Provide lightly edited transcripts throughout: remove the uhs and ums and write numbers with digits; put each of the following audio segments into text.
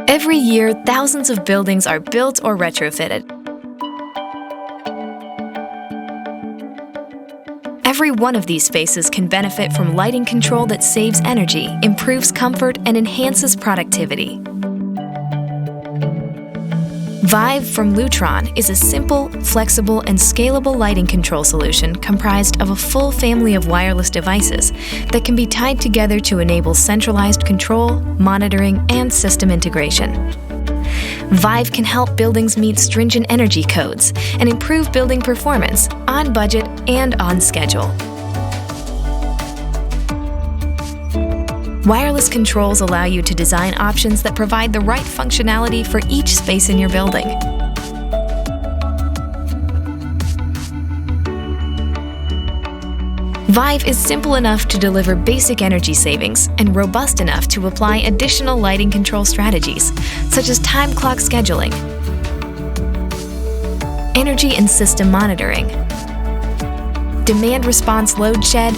Every year, thousands of buildings are built or retrofitted. Every one of these spaces can benefit from lighting control that saves energy, improves comfort, and enhances productivity. Vive from Lutron is a simple, flexible, and scalable lighting control solution comprised of a full family of wireless devices that can be tied together to enable centralized control, monitoring, and system integration. Vive can help buildings meet stringent energy codes and improve building performance on budget and on schedule. Wireless controls allow you to design options that provide the right functionality for each space in your building. Vive is simple enough to deliver basic energy savings and robust enough to apply additional lighting control strategies, such as time clock scheduling, energy and system monitoring, demand response load shed,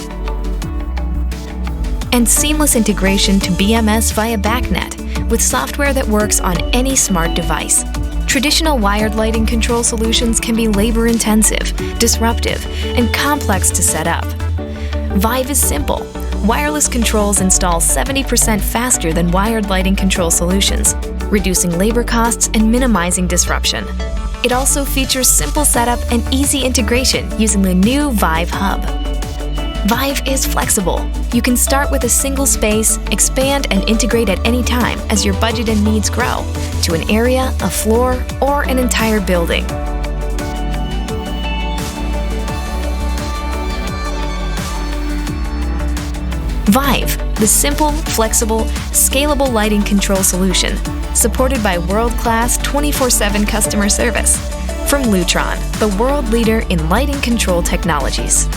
and seamless integration to BMS via BACnet with software that works on any smart device. Traditional wired lighting control solutions can be labor-intensive, disruptive, and complex to set up. Vive is simple. Wireless controls install 70% faster than wired lighting control solutions, reducing labor costs and minimizing disruption. It also features simple setup and easy integration using the new Vive Hub. Vive is flexible. You can start with a single space, expand and integrate at any time as your budget and needs grow, to an area, a floor, or an entire building. Vive, the simple, flexible, scalable lighting control solution, supported by world-class 24/7 customer service. From Lutron, the world leader in lighting control technologies.